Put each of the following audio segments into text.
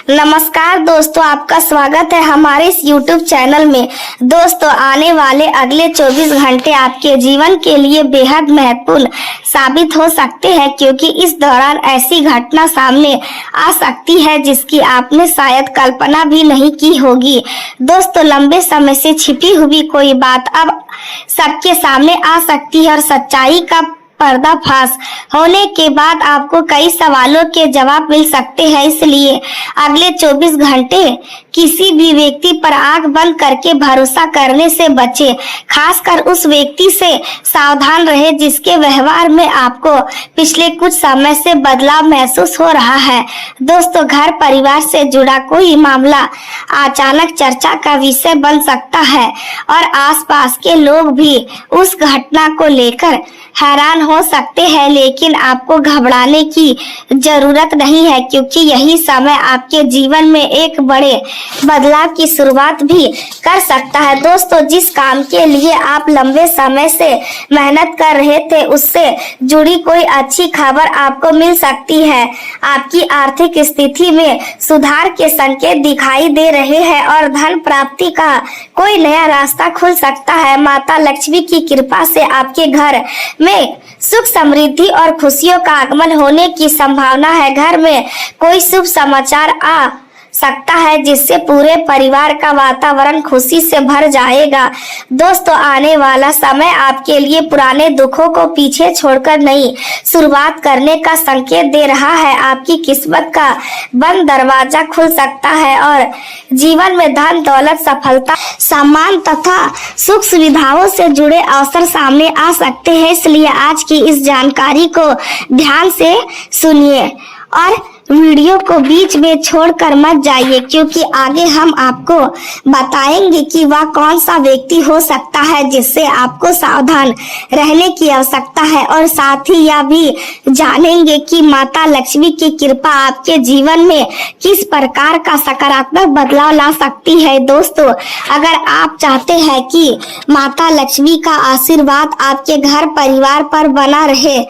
नमस्कार दोस्तों, आपका स्वागत है हमारे इस YouTube चैनल में। दोस्तों, आने वाले अगले 24 घंटे आपके जीवन के लिए बेहद महत्वपूर्ण साबित हो सकते हैं, क्योंकि इस दौरान ऐसी घटना सामने आ सकती है जिसकी आपने शायद कल्पना भी नहीं की होगी। दोस्तों, लंबे समय से छिपी हुई कोई बात अब सबके सामने आ सकती है और सच्चाई का पर्दाफाश होने के बाद आपको कई सवालों के जवाब मिल सकते हैं। इसलिए अगले 24 घंटे किसी भी व्यक्ति पर आंख बंद करके भरोसा करने से बचे। खासकर उस व्यक्ति से सावधान रहे जिसके व्यवहार में आपको पिछले कुछ समय से बदलाव महसूस हो रहा है। दोस्तों, घर परिवार से जुड़ा कोई मामला अचानक चर्चा का विषय बन सकता है और आसपास के लोग भी उस घटना को लेकर हैरान हो सकते हैं, लेकिन आपको घबराने की जरूरत नहीं है, क्योंकि यही समय आपके जीवन में एक बड़े बदलाव की शुरुआत भी कर सकता है। दोस्तों, जिस काम के लिए आप लंबे समय से मेहनत कर रहे थे, उससे जुड़ी कोई अच्छी खबर आपको मिल सकती है। आपकी आर्थिक स्थिति में सुधार के संकेत दिखाई दे रहे हैं और धन प्राप्ति का कोई नया रास्ता खुल सकता है। माता लक्ष्मी की कृपा से आपके घर में सुख समृद्धि और खुशियों का आगमन होने की संभावना है। घर में कोई शुभ समाचार आ सकता है जिससे पूरे परिवार का वातावरण खुशी से भर जाएगा। दोस्तों, आने वाला समय आपके लिए पुराने दुखों को पीछे छोड़कर नई शुरुआत करने का संकेत दे रहा है। आपकी किस्मत का बंद दरवाजा खुल सकता है और जीवन में धन दौलत सफलता सम्मान तथा सुख सुविधाओं से जुड़े अवसर सामने आ सकते हैं। इसलिए आज की इस जानकारी को ध्यान से सुनिए और वीडियो को बीच में छोड़कर मत जाइए, क्योंकि आगे हम आपको बताएंगे कि वह कौन सा व्यक्ति हो सकता है जिससे आपको सावधान रहने की आवश्यकता है, और साथ ही यह भी जानेंगे कि माता लक्ष्मी की कृपा आपके जीवन में किस प्रकार का सकारात्मक बदलाव ला सकती है। दोस्तों, अगर आप चाहते हैं कि माता लक्ष्मी का आशीर्वाद आपके घर परिवार पर बना रहे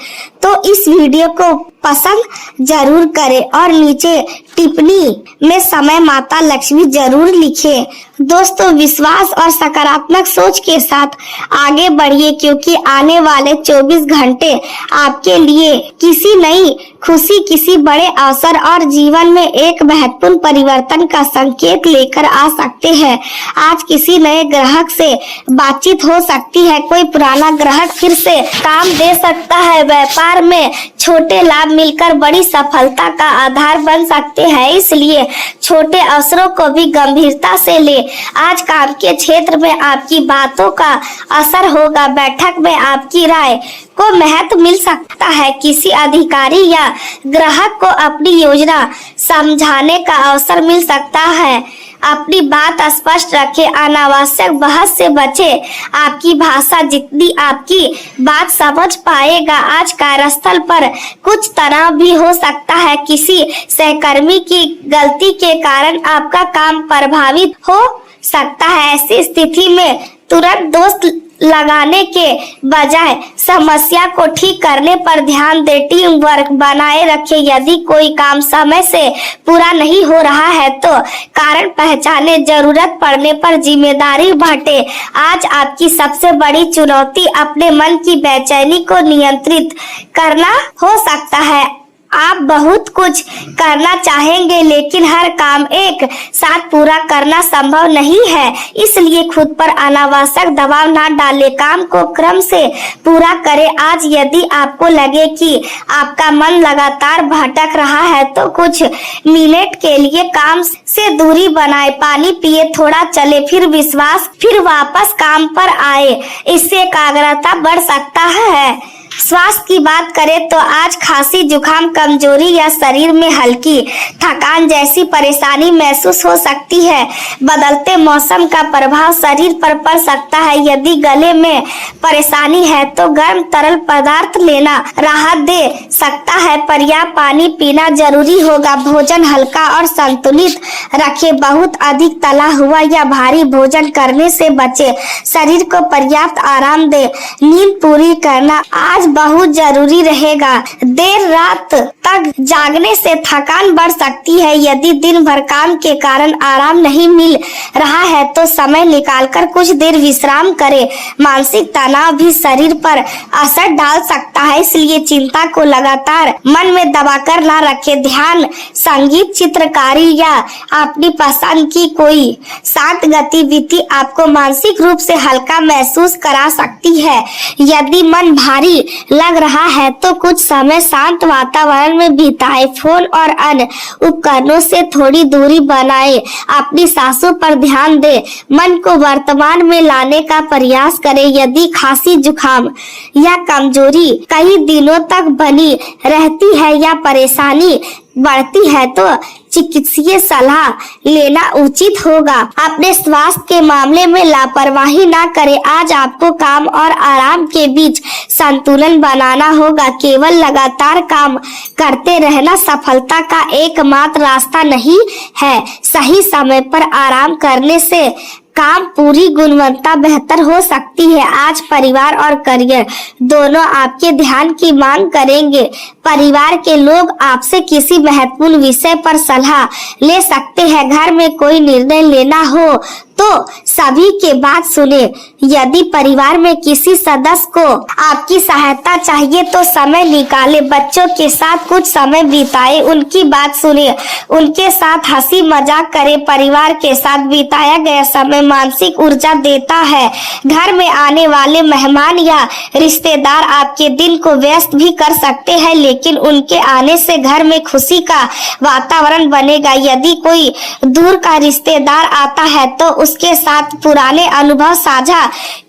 तो इस वीडियो को पसंद जरूर करें और नीचे टिप्पणी में समय माता लक्ष्मी जरूर लिखें। दोस्तों, विश्वास और सकारात्मक सोच के साथ आगे बढ़िए, क्योंकि आने वाले 24 घंटे आपके लिए किसी नई खुशी, किसी बड़े अवसर और जीवन में एक महत्वपूर्ण परिवर्तन का संकेत लेकर आ सकते हैं। आज किसी नए ग्राहक से बातचीत हो सकती है, कोई पुराना ग्राहक फिर से काम दे सकता है। व्यापार में छोटे लाभ मिलकर बड़ी सफलता का आधार बन सकते हैं, इसलिए छोटे अवसरों को भी गंभीरता से ले। आज काम के क्षेत्र में आपकी बातों का असर होगा। बैठक में आपकी राय को महत्व मिल सकता है। किसी अधिकारी या ग्राहक को अपनी योजना समझाने का अवसर मिल सकता है। अपनी बात स्पष्ट रखें, अनावश्यक बहस से बचें। आपकी भाषा जितनी आपकी बात समझ पाएगा। आज कार्यस्थल पर कुछ तनाव भी हो सकता है। किसी सहकर्मी की गलती के कारण आपका काम प्रभावित हो सकता है। ऐसी स्थिति में तुरंत दोष लगाने के बजाय समस्या को ठीक करने पर ध्यान दे। टीम वर्क बनाए रखें। यदि कोई काम समय से पूरा नहीं हो रहा है तो कारण पहचाने, जरूरत पड़ने पर जिम्मेदारी बांटे। आज आपकी सबसे बड़ी चुनौती अपने मन की बेचैनी को नियंत्रित करना हो सकता है। आप बहुत कुछ करना चाहेंगे, लेकिन हर काम एक साथ पूरा करना संभव नहीं है, इसलिए खुद पर अनावश्यक दबाव ना डालें। काम को क्रम से पूरा करें। आज यदि आपको लगे कि आपका मन लगातार भटक रहा है तो कुछ मिनट के लिए काम से दूरी बनाए, पानी पिए, थोड़ा चले, फिर वापस काम पर आए। इससे एकाग्रता बढ़ सकता है। स्वास्थ्य की बात करें तो आज खांसी, जुकाम, कमजोरी या शरीर में हल्की थकान जैसी परेशानी महसूस हो सकती है। बदलते मौसम का प्रभाव शरीर पर पड़ सकता है। यदि गले में परेशानी है तो गर्म तरल पदार्थ लेना राहत दे सकता है। पर्याप्त पानी पीना जरूरी होगा। भोजन हल्का और संतुलित रखें। बहुत अधिक तला हुआ या भारी भोजन करने से बचे। शरीर को पर्याप्त आराम दे। नींद पूरी करना आज आज बहुत जरूरी रहेगा। देर रात तक जागने से थकान बढ़ सकती है। यदि दिन भर काम के कारण आराम नहीं मिल रहा है तो समय निकालकर कुछ देर विश्राम करें। मानसिक तनाव भी शरीर पर असर डाल सकता है, इसलिए चिंता को लगातार मन में दबाकर ना रखें। ध्यान, संगीत, चित्रकारी या अपनी पसंद की कोई शांत गतिविधि आपको मानसिक रूप से हल्का महसूस करा सकती है। यदि मन भारी लग रहा है तो कुछ समय शांत वातावरण में बिताएं। फोन और अन्य उपकरणों से थोड़ी दूरी बनाएं। अपनी सांसों पर ध्यान दें। मन को वर्तमान में लाने का प्रयास करें। यदि खांसी, जुकाम या कमजोरी कई दिनों तक बनी रहती है या परेशानी बढ़ती है तो चिकित्सकीय सलाह लेना उचित होगा। अपने स्वास्थ्य के मामले में लापरवाही ना करें। आज आपको काम और आराम के बीच संतुलन बनाना होगा। केवल लगातार काम करते रहना सफलता का एकमात्र रास्ता नहीं है। सही समय पर आराम करने से काम पूरी गुणवत्ता बेहतर हो सकती है। आज परिवार और करियर दोनों आपके ध्यान की मांग करेंगे। परिवार के लोग आपसे किसी महत्वपूर्ण विषय पर सलाह ले सकते हैं। घर में कोई निर्णय लेना हो तो सभी के बात सुने। यदि परिवार में किसी सदस्य को आपकी सहायता चाहिए तो समय निकाले। बच्चों के साथ कुछ समय बिताए, उनकी बात सुने, उनके साथ हंसी मजाक करें। परिवार के साथ बिताया गया समय मानसिक ऊर्जा देता है। घर में आने वाले मेहमान या रिश्तेदार आपके दिन को व्यस्त भी कर सकते हैं, लेकिन उनके आने से घर में खुशी का वातावरण बनेगा। यदि कोई दूर का रिश्तेदार आता है तो उसके साथ पुराने अनुभव साझा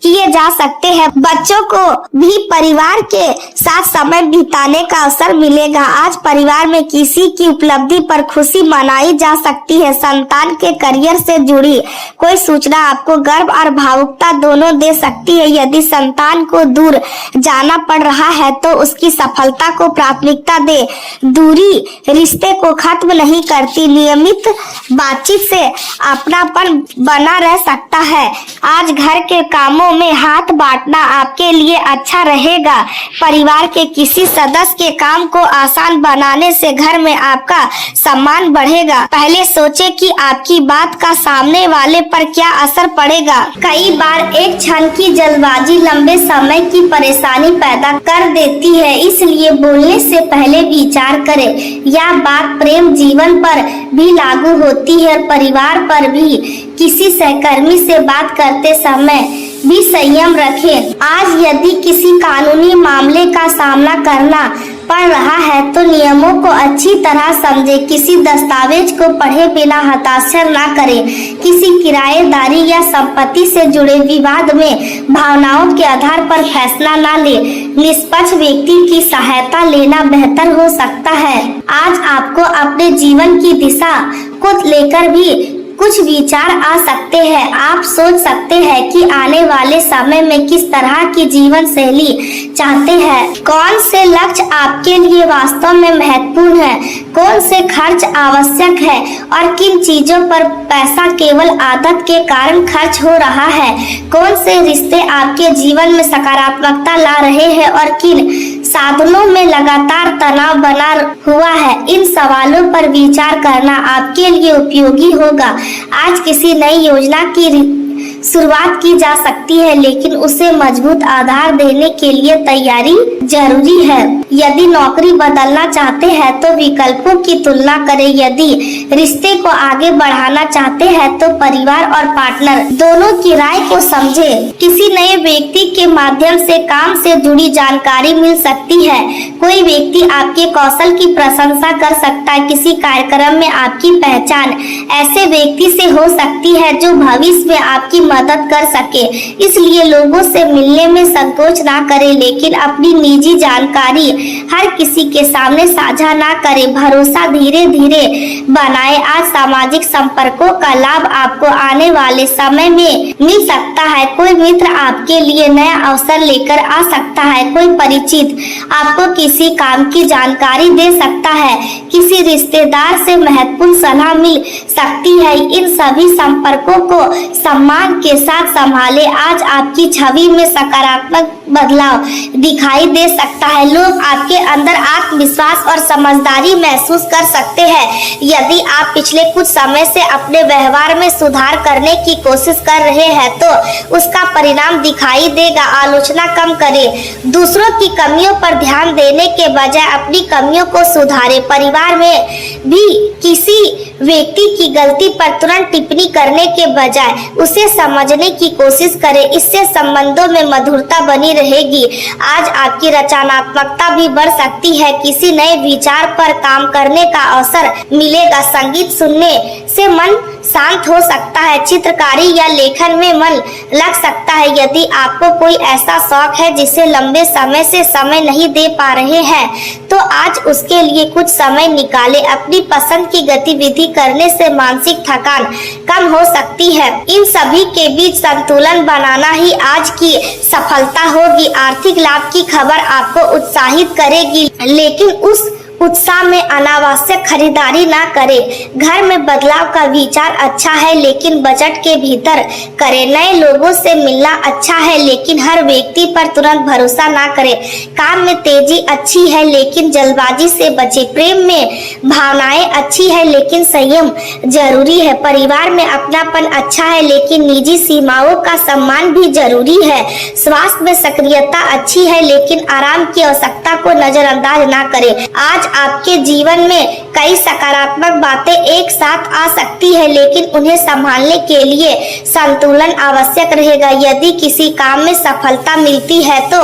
किए जा सकते हैं। बच्चों को भी परिवार के साथ समय बिताने का अवसर मिलेगा। आज परिवार में किसी की उपलब्धि पर खुशी मनाई जा सकती है। संतान के करियर से जुड़ी कोई सूचना आपको गर्व और भावुकता दोनों दे सकती है। यदि संतान को दूर जाना पड़ रहा है तो उसकी सफलता को प्राथमिकता दे। दूरी रिश्ते को खत्म नहीं करती। नियमित बातचीत से अपनापन बना रह सकता है। आज घर के कामों में हाथ बांटना आपके लिए अच्छा रहेगा। परिवार के किसी सदस्य के काम को आसान बनाने से घर में आपका सम्मान बढ़ेगा। पहले सोचें कि आपकी बात का सामने वाले पर क्या असर पड़ेगा। कई बार एक क्षण की जल्दबाजी लंबे समय की परेशानी पैदा कर देती है, इसलिए बोलने से पहले विचार करें। यह बात प्रेम जीवन पर भी लागू होती है और परिवार पर भी। किसी सहकर्मी से बात करते समय भी संयम रखें। आज यदि किसी कानूनी मामले का सामना करना पड़ रहा है तो नियमों को अच्छी तरह समझें। किसी दस्तावेज को पढ़े बिना हस्ताक्षर न करें। किसी किराएदारी या संपत्ति से जुड़े विवाद में भावनाओं के आधार पर फैसला न लें। निष्पक्ष व्यक्ति की सहायता लेना बेहतर हो सकता है। आज आपको अपने जीवन की दिशा को लेकर भी कुछ विचार आ सकते हैं। आप सोच सकते हैं कि आने वाले समय में किस तरह की जीवन शैली चाहते हैं। कौन से लक्ष्य आपके लिए वास्तव में महत्वपूर्ण है, कौन से खर्च आवश्यक है और किन चीजों पर पैसा केवल आदत के कारण खर्च हो रहा है। कौन से रिश्ते आपके जीवन में सकारात्मकता ला रहे हैं और किन साधनों में लगातार तनाव बना हुआ है। इन सवालों पर विचार करना आपके लिए उपयोगी होगा। आज किसी नई योजना की शुरुआत की जा सकती है, लेकिन उसे मजबूत आधार देने के लिए तैयारी जरूरी है। यदि नौकरी बदलना चाहते हैं तो विकल्पों की तुलना करें। यदि रिश्ते को आगे बढ़ाना चाहते हैं तो परिवार और पार्टनर दोनों की राय को समझें। किसी नए व्यक्ति के माध्यम से काम से जुड़ी जानकारी मिल सकती है। कोई व्यक्ति आपके कौशल की प्रशंसा कर सकता है। किसी कार्यक्रम में आपकी पहचान ऐसे व्यक्ति से हो सकती है जो भविष्य में आपकी मदद कर सके। इसलिए लोगों से मिलने में संकोच ना करें, लेकिन अपनी निजी जानकारी हर किसी के सामने साझा ना करें। भरोसा धीरे धीरे बनाएं। आज सामाजिक संपर्कों का लाभ आपको आने वाले समय में मिल सकता है। कोई मित्र आपके लिए नया अवसर लेकर आ सकता है। कोई परिचित आपको किसी काम की जानकारी दे सकता है। किसी रिश्तेदार से महत्वपूर्ण सलाह मिल सकती है। इन सभी संपर्कों को सम्मान के साथ संभाले। आज आपकी छवि में सकारात्मक बदलाव दिखाई दे सकता है। लोग आपके अंदर आत्मविश्वास और समझदारी महसूस कर सकते हैं। यदि आप पिछले कुछ समय से अपने व्यवहार में सुधार करने की कोशिश कर रहे हैं तो उसका परिणाम दिखाई देगा। आलोचना कम करें। दूसरों की कमियों पर ध्यान देने के बजाय अपनी कमियों को सुधारें। परिवार में भी किसी व्यक्ति की गलती पर तुरंत टिप्पणी करने के बजाय उसे समझने की कोशिश करें। इससे संबंधों में मधुरता बनी रहेगी। आज आपकी रचनात्मकता भी बढ़ सकती है। किसी नए विचार पर काम करने का अवसर मिलेगा। संगीत सुनने से मन शांत हो सकता है। चित्रकारी या लेखन में मन लग सकता है। यदि आपको कोई ऐसा शौक है जिसे लंबे समय से समय नहीं दे पा रहे हैं तो आज उसके लिए कुछ समय निकालें। अपनी पसंद की गतिविधि करने से मानसिक थकान कम हो सकती है। इन सभी के बीच संतुलन बनाना ही आज की सफलता होगी। आर्थिक लाभ की खबर आपको उत्साहित करेगी, लेकिन उस उत्साह में अनावश्यक खरीदारी ना करें। घर में बदलाव का विचार अच्छा है, लेकिन बजट के भीतर करें। नए लोगों से मिलना अच्छा है, लेकिन हर व्यक्ति पर तुरंत भरोसा ना करें। काम में तेजी अच्छी है, लेकिन जल्दबाजी से बचें। प्रेम में भावनाएं अच्छी है, लेकिन संयम जरूरी है। परिवार में अपनापन अच्छा है, लेकिन निजी सीमाओं का सम्मान भी जरूरी है। स्वास्थ्य में सक्रियता अच्छी है, लेकिन आराम की आवश्यकता को नजरअंदाज ना करें। आज आपके जीवन में कई सकारात्मक बातें एक साथ आ सकती है, लेकिन उन्हें संभालने के लिए संतुलन आवश्यक रहेगा। यदि किसी काम में सफलता मिलती है तो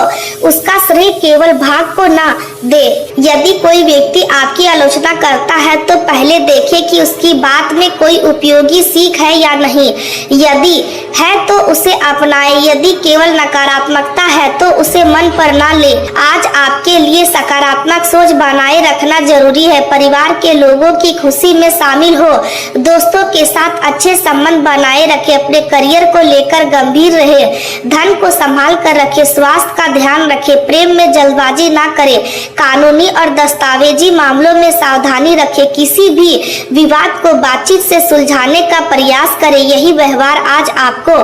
उसका श्रेय केवल भाग को ना दे। यदि कोई व्यक्ति आपकी आलोचना करता है तो पहले देखें कि उसकी बात में कोई उपयोगी सीख है या नहीं। यदि है तो उसे अपनाएं। यदि केवल नकारात्मकता है तो उसे मन पर ना ले। आज आपके लिए सकारात्मक सोच बनाए रखना जरूरी है। परिवार के लोगों की खुशी में शामिल हो। दोस्तों के साथ अच्छे संबंध बनाए रखें। अपने करियर को लेकर गंभीर रहे। धन को संभाल कर रखें। स्वास्थ्य का ध्यान रखें। प्रेम में जल्दबाजी ना करें। कानूनी और दस्तावेजी मामलों में सावधानी रखें। किसी भी विवाद को बातचीत से सुलझाने का प्रयास करें। यही व्यवहार आज आपको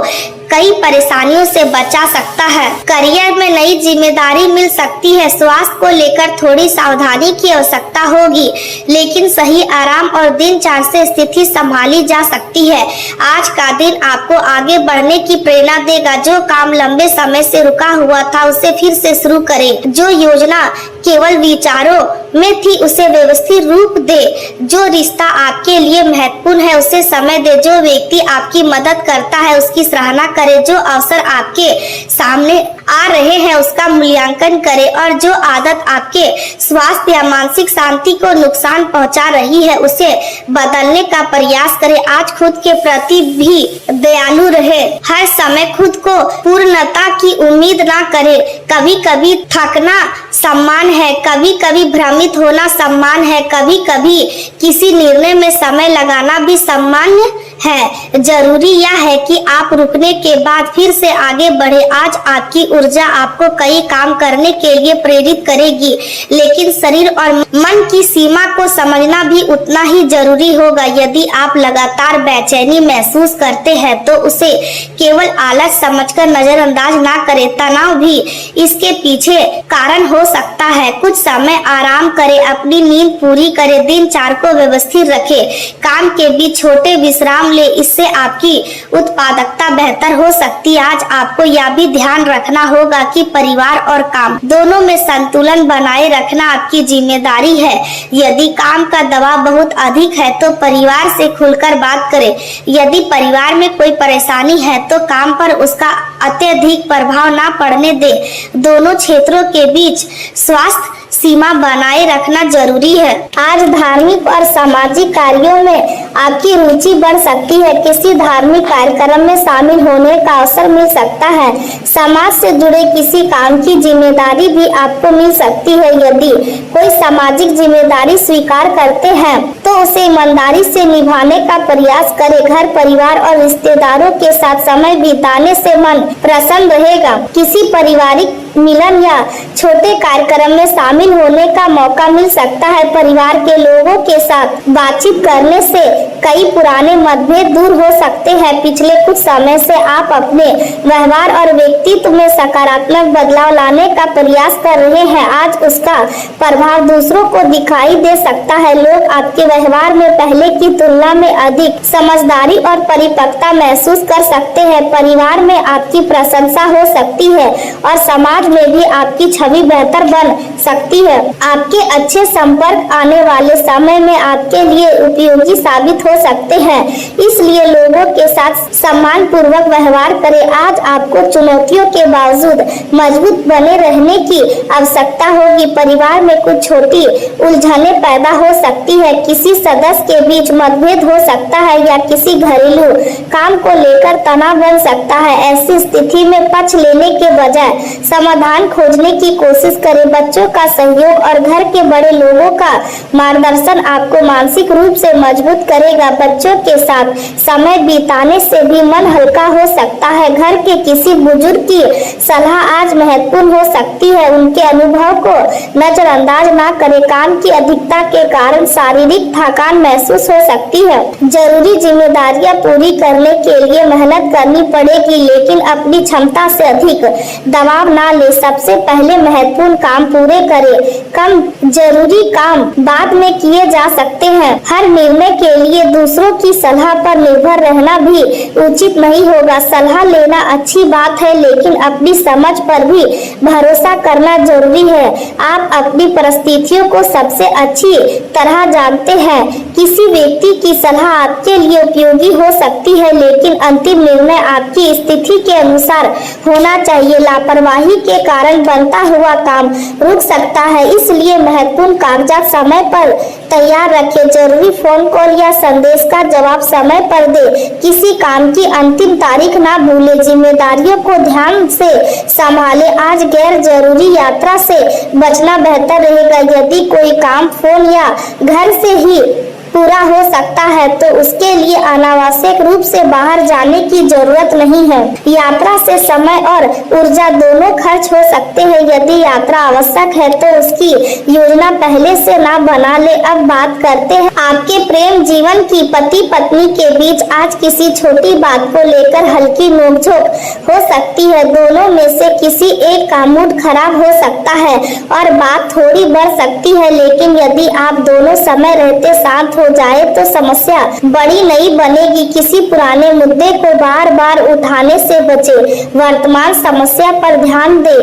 कई परेशानियों से बचा सकता है। करियर में नई जिम्मेदारी मिल सकती है। स्वास्थ्य को लेकर थोड़ी सावधानी की आवश्यकता होगी, लेकिन सही आराम और दिनचर्या से स्थिति संभाली जा सकती है। आज का दिन आपको आगे बढ़ने की प्रेरणा देगा। जो काम लंबे समय से रुका हुआ था उसे फिर से शुरू करें। जो योजना केवल विचारों में थी उसे व्यवस्थित रूप दे। जो रिश्ता आपके लिए महत्वपूर्ण है उसे समय दे। जो व्यक्ति आपकी मदद करता है उसकी सराहना करें। जो अवसर आपके सामने आ रहे हैं उसका मूल्यांकन करें, और जो आदत आपके स्वास्थ्य या मानसिक शांति को नुकसान पहुंचा रही है उसे बदलने का प्रयास करें। आज खुद के प्रति भी दयालु रहे। हर समय खुद को पूर्णता की उम्मीद ना करें। कभी कभी थकना सम्मान है, कभी कभी भ्रमित होना सम्मान है, कभी कभी किसी निर्णय में समय लगाना भी सामान्य है। जरूरी यह है कि आप रुकने के बाद फिर से आगे बढ़े। आज आपकी ऊर्जा आपको कई काम करने के लिए प्रेरित करेगी, लेकिन शरीर और मन की सीमा को समझना भी उतना ही जरूरी होगा। यदि आप लगातार बेचैनी महसूस करते हैं तो उसे केवल आलस समझकर नजरअंदाज ना करें। तनाव भी इसके पीछे कारण हो सकता है। कुछ समय आराम करें, अपनी नींद पूरी करें, दिनचर्या को व्यवस्थित रखें, काम के बीच छोटे विश्राम ले। इससे आपकी उत्पादकता बेहतर हो सकती है। आज आपको यह भी ध्यान रखना होगा कि परिवार और काम दोनों में संतुलन बनाए रखना आपकी जिम्मेदारी है। यदि काम का दबाव बहुत अधिक है तो परिवार से खुलकर बात करें। यदि परिवार में कोई परेशानी है तो काम पर उसका अत्यधिक प्रभाव ना पड़ने दे। दोनों क्षेत्रों के बीच स्वास्थ्य सीमा बनाए रखना जरूरी है। आज धार्मिक और सामाजिक कार्यों में आपकी रुचि बढ़ सकती है। किसी धार्मिक कार्यक्रम में शामिल होने का अवसर मिल सकता है। समाज से जुड़े किसी काम की जिम्मेदारी भी आपको मिल सकती है। यदि कोई सामाजिक जिम्मेदारी स्वीकार करते हैं तो उसे ईमानदारी से निभाने का प्रयास करें। घर परिवार और रिश्तेदारों के साथ समय बिताने से मन प्रसन्न रहेगा। किसी पारिवारिक मिलन या छोटे कार्यक्रम में शामिल होने का मौका मिल सकता है। परिवार के लोगों के साथ बातचीत करने से कई पुराने मतभेद दूर हो सकते हैं। पिछले कुछ समय से आप अपने व्यवहार और व्यक्तित्व में सकारात्मक बदलाव लाने का प्रयास कर रहे हैं। आज उसका प्रभाव दूसरों को दिखाई दे सकता है। लोग आपके व्यवहार में पहले की तुलना में अधिक समझदारी और परिपक्वता महसूस कर सकते हैं। परिवार में आपकी प्रशंसा हो सकती है और समाज में भी आपकी छवि बेहतर बन सकती है। आपके अच्छे संपर्क आने वाले समय में आपके लिए उपयोगी साबित हो सकते हैं, इसलिए लोगों के साथ सम्मान पूर्वक व्यवहार करें। आज आपको चुनौतियों के बावजूद मजबूत बने रहने की आवश्यकता होगी। परिवार में कुछ छोटी उलझने पैदा हो सकती है, किसी सदस्य के बीच मतभेद हो सकता है या किसी घरेलू काम को लेकर तनाव बन सकता है। ऐसी स्थिति में पक्ष लेने के बजाय समाधान खोजने की कोशिश करें। बच्चों का सहयोग और घर के बड़े लोगों का मार्गदर्शन आपको मानसिक रूप से मजबूत करेगा। बच्चों के साथ समय बिताने से भी मन हल्का हो सकता है। घर के किसी बुजुर्ग की सलाह आज महत्वपूर्ण हो सकती है, उनके अनुभव को नजरअंदाज न करें। काम की अधिकता के कारण शारीरिक थकान महसूस हो सकती है। जरूरी जिम्मेदारियां पूरी करने के लिए मेहनत करनी पड़ेगी, लेकिन अपनी क्षमता से अधिक दबाव ना ले। सबसे पहले महत्वपूर्ण काम पूरे करें, कम जरूरी काम बाद में किए जा सकते हैं। हर निर्णय के लिए दूसरों की सलाह पर निर्भर रहना भी उचित नहीं होगा। सलाह लेना अच्छी बात है, लेकिन अपनी समझ पर भी भरोसा करना जरूरी है। आप अपनी परिस्थितियों को सबसे अच्छी तरह जानते हैं। किसी व्यक्ति की सलाह आपके लिए उपयोगी हो सकती है, लेकिन अंतिम निर्णय आपकी स्थिति के अनुसार होना चाहिए। लापरवाही के कारण बनता हुआ काम रुक सकता है, इसलिए महत्वपूर्ण कागजात समय पर तैयार रखें। जरूरी फोन कॉल या संदेश का जवाब समय पर दे। किसी काम की अंतिम तारीख ना भूले। जिम्मेदारियों को ध्यान से संभाले। आज गैर जरूरी यात्रा से बचना बेहतर रहेगा। यदि कोई काम फोन या घर से ही पूरा हो सकता है तो उसके लिए अनावश्यक रूप से बाहर जाने की जरूरत नहीं है। यात्रा से समय और ऊर्जा दोनों खर्च हो सकते हैं। यदि यात्रा आवश्यक है तो उसकी योजना पहले से ना बना ले। अब बात करते हैं आपके प्रेम जीवन की। पति पत्नी के बीच आज किसी छोटी बात को लेकर हल्की नोकझोंक हो सकती है। दोनों में से किसी एक का मूड खराब हो सकता है और बात थोड़ी बढ़ सकती है, लेकिन यदि आप दोनों समय रहते शांत हो जाए तो समस्या बड़ी नहीं बनेगी। किसी पुराने मुद्दे को बार बार उठाने से बचे। वर्तमान समस्या पर ध्यान दे।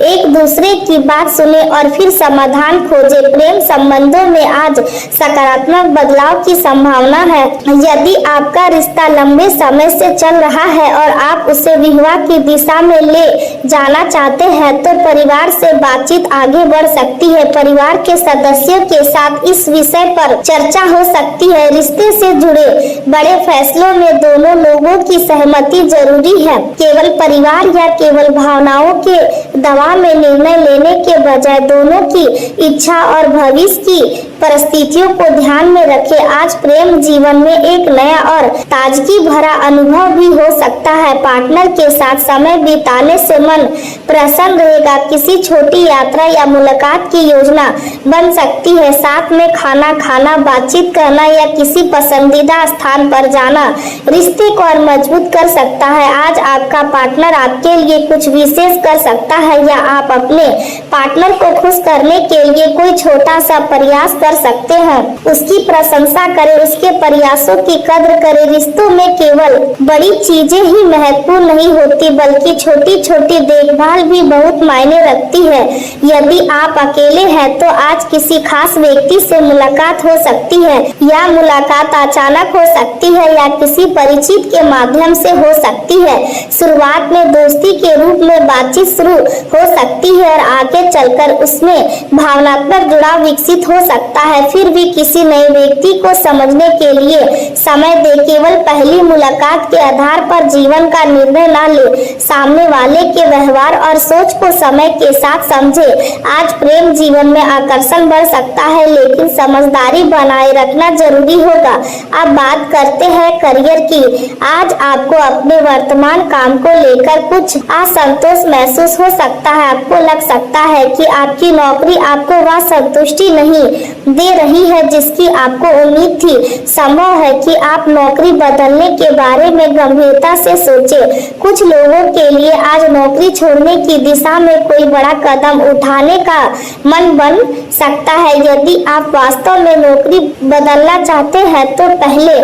एक दूसरे की बात सुने और फिर समाधान खोजे। प्रेम संबंधों में आज सकारात्मक बदलाव की संभावना है। यदि आपका रिश्ता लंबे समय से चल रहा है और आप उसे विवाह की दिशा में ले जाना चाहते हैं तो परिवार से बातचीत आगे बढ़ सकती है। परिवार के सदस्यों के साथ इस विषय पर चर्चा हो सकती है। रिश्ते से जुड़े बड़े फैसलों में दोनों लोगों की सहमति जरूरी है। केवल परिवार या केवल भावनाओं के दबाव में निर्णय लेने के बजाय दोनों की इच्छा और भविष्य की परिस्थितियों को ध्यान में रखें। आज प्रेम जीवन में एक नया और ताजगी भरा अनुभव भी हो सकता है। पार्टनर के साथ समय बिताने से मन प्रसन्न रहेगा। किसी छोटी यात्रा या मुलाकात की योजना बन सकती है। साथ में खाना खाना, बातचीत करना या किसी पसंदीदा स्थान पर जाना रिश्ते को और मजबूत कर सकता है। आज आपका पार्टनर आपके लिए कुछ विशेष कर सकता है या आप अपने पार्टनर को खुश करने के लिए कोई छोटा सा प्रयास कर सकते हैं। उसकी प्रशंसा करें, उसके प्रयासों की कद्र करें। रिश्तों में केवल बड़ी चीजें ही महत्वपूर्ण नहीं होती, बल्कि छोटी छोटी देखभाल भी बहुत मायने रखती है। यदि आप अकेले हैं तो आज किसी खास व्यक्ति से मुलाकात हो सकती है या मुलाकात अचानक हो सकती है या किसी परिचित के माध्यम से हो सकती है। शुरुआत में दोस्ती के रूप में बातचीत शुरू हो सकती है और आगे चलकर उसमें भावनात्मक जुड़ाव विकसित हो सकता सकता है। फिर भी किसी नए व्यक्ति को समझने के लिए समय दे। केवल पहली मुलाकात के आधार पर जीवन का निर्णय ना ले। सामने वाले के व्यवहार और सोच को समय के साथ समझे। आज प्रेम जीवन में आकर्षण बढ़ सकता है, लेकिन समझदारी बनाए रखना जरूरी होगा। अब बात करते हैं करियर की। आज आपको अपने वर्तमान काम को लेकर कुछ असंतोष महसूस हो सकता है। आपको लग सकता है कि आपकी नौकरी आपको वह संतुष्टि नहीं दे रही है जिसकी आपको उम्मीद थी। संभव है कि आप नौकरी बदलने के बारे में गंभीरता से सोचें। कुछ लोगों के लिए आज नौकरी छोड़ने की दिशा में कोई बड़ा कदम उठाने का मन बन सकता है। यदि आप वास्तव में नौकरी बदलना चाहते हैं तो पहले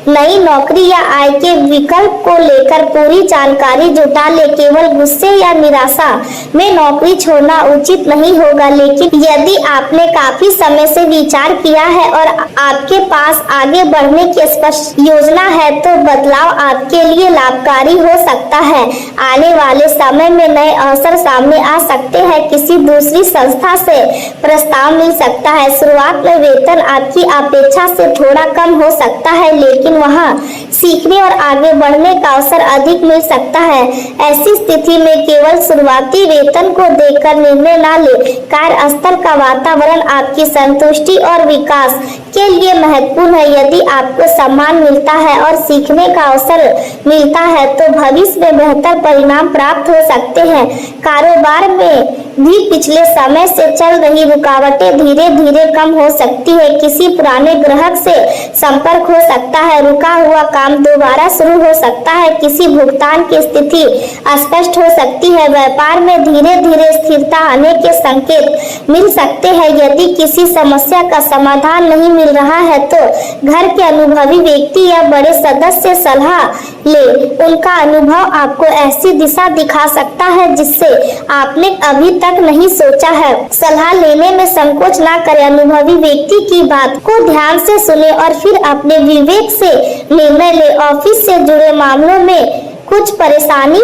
नई नौकरी या आय के विकल्प को लेकर पूरी जानकारी जुटा ले। केवल गुस्से या निराशा में नौकरी छोड़ना उचित नहीं होगा, लेकिन यदि आपने काफी समय से विचार किया है और आपके पास आगे बढ़ने की स्पष्ट योजना है तो बदलाव आपके लिए लाभकारी हो सकता है। आने वाले समय में नए अवसर सामने आ सकते हैं। किसी दूसरी संस्था से प्रस्ताव मिल सकता है। शुरुआत में वेतन आपकी अपेक्षा से थोड़ा कम हो सकता है, लेकिन वहाँ सीखने और आगे बढ़ने का अवसर अधिक मिल सकता है। ऐसी स्थिति में केवल शुरुआती वेतन को देखकर निर्णय ना ले। कार्यस्थल का वातावरण आपकी संतुष्टि और विकास के लिए महत्वपूर्ण है। यदि आपको सम्मान मिलता है और सीखने का अवसर मिलता है तो भविष्य में बेहतर परिणाम प्राप्त हो सकते हैं। कारोबार में भी पिछले समय से चल रही रुकावटें धीरे धीरे कम हो सकती है। किसी पुराने ग्राहक से संपर्क हो सकता है। रुका हुआ काम दोबारा शुरू हो सकता है। किसी भुगतान की स्थिति स्पष्ट हो सकती है। व्यापार में धीरे धीरे स्थिरता आने के संकेत मिल सकते हैं। यदि किसी समस्या का समाधान नहीं मिल रहा है तो घर के अनुभवी व्यक्ति या बड़े सदस्य से सलाह ले। उनका अनुभव आपको ऐसी दिशा दिखा सकता है जिससे आपने अभी तक नहीं सोचा है। सलाह लेने में संकोच ना करें। अनुभवी व्यक्ति की बात को ध्यान से सुने और फिर अपने विवेक से निर्णय ले। ऑफिस से जुड़े मामलों में कुछ परेशानी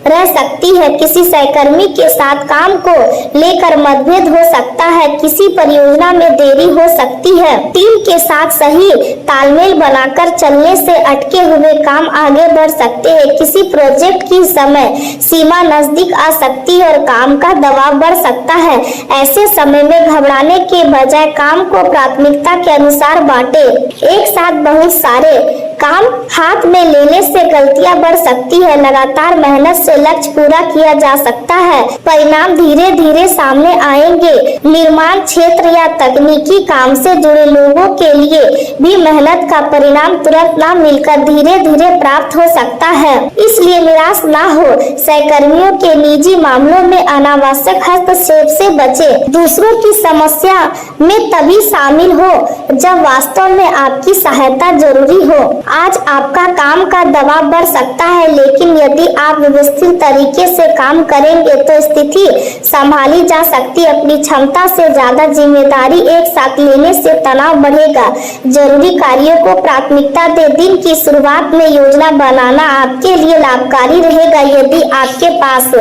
रह सकती है। किसी सहकर्मी के साथ काम को लेकर मतभेद हो सकता है। किसी परियोजना में देरी हो सकती है। टीम के साथ सही तालमेल बनाकर चलने से अटके हुए काम आगे बढ़ सकते हैं। किसी प्रोजेक्ट की समय सीमा नजदीक आ सकती है और काम का दबाव बढ़ सकता है। ऐसे समय में घबराने के बजाय काम को प्राथमिकता के अनुसार बांटे। एक साथ बहुत सारे काम हाथ में लेने से गलतियां बढ़ सकती है। लगातार मेहनत से लक्ष्य पूरा किया जा सकता है। परिणाम धीरे धीरे सामने आएंगे। निर्माण क्षेत्र या तकनीकी काम से जुड़े लोगों के लिए भी मेहनत का परिणाम तुरंत ना मिलकर धीरे धीरे प्राप्त हो सकता है, इसलिए निराश ना हो। सहकर्मियों के निजी मामलों में अनावश्यक हस्तक्षेप से बचें। दूसरों की समस्या में तभी शामिल हो जब वास्तव में आपकी सहायता जरूरी हो। आज आपका काम का दबाव बढ़ सकता है, लेकिन यदि आप व्यवस्थित तरीके से काम करेंगे तो स्थिति संभाली जा सकती है। अपनी क्षमता से ज्यादा जिम्मेदारी एक साथ लेने से तनाव बढ़ेगा। जरूरी कार्यों को प्राथमिकता दे। दिन की शुरुआत में योजना बनाना आपके लिए लाभकारी रहेगा। यदि आपके पास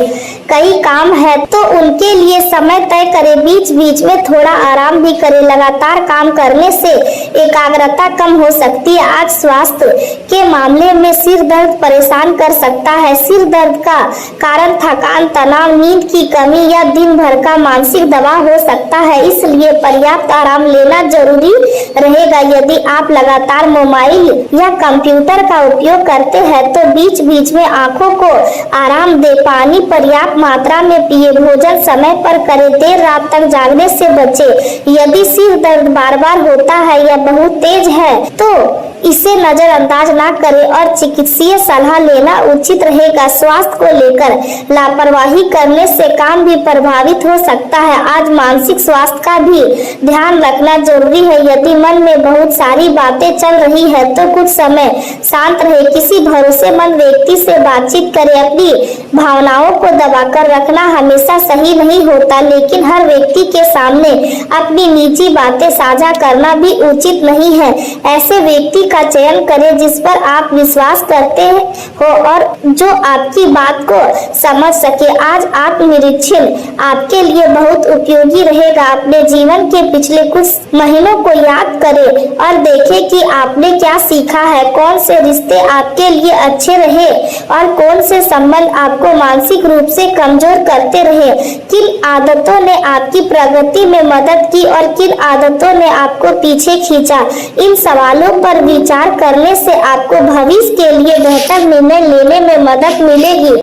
कई काम है तो उनके लिए समय तय करें। बीच बीच में थोड़ा आराम भी करें। लगातार काम करने से एकाग्रता कम हो सकती है। आज स्वास्थ्य के मामले में सिर दर्द परेशान कर सकता है। सिर दर्द का कारण थकान, तनाव, नींद की कमी या दिन भर का मानसिक दबाव हो सकता है, इसलिए पर्याप्त आराम लेना जरूरी रहेगा। यदि आप लगातार मोबाइल या कंप्यूटर का उपयोग करते हैं तो बीच बीच में आंखों को आराम दे। पानी पर्याप्त मात्रा में पिए। भोजन समय पर करें। देर रात तक जागने से बचें। यदि सिर दर्द बार बार होता है या बहुत तेज है तो इसे नजरअंदाज ना करें और चिकित्सीय सलाह लेना उचित रहेगा। स्वास्थ्य को लेकर लापरवाही करने से काम भी प्रभावित हो सकता है। आज मानसिक स्वास्थ्य का भी ध्यान रखना जरूरी है। यदि मन में बहुत सारी बातें चल रही है तो कुछ समय शांत रहे। किसी भरोसेमंद व्यक्ति से बातचीत करें। अपनी भावनाओं को दबाकर रखना हमेशा सही नहीं होता, लेकिन हर व्यक्ति के सामने अपनी निजी बातें साझा करना भी उचित नहीं है। ऐसे व्यक्ति का चयन करें जिस पर आप विश्वास करते हो और जो आपकी बात को समझ सके। आज आत्मनिरीक्षण आपके लिए बहुत उपयोगी रहेगा। अपने जीवन के पिछले कुछ महीनों को याद करें और देखें कि आपने क्या सीखा है, कौन से रिश्ते आपके लिए अच्छे रहे और कौन से संबंध आपको मानसिक रूप से कमजोर करते रहे। किन आदतों ने आपकी प्रगति में मदद की और किन आदतों ने आपको पीछे खींचा। इन सवालों पर विचार करने से आपको भविष्य के लिए बेहतर निर्णय लेने में मदद मिलेगी।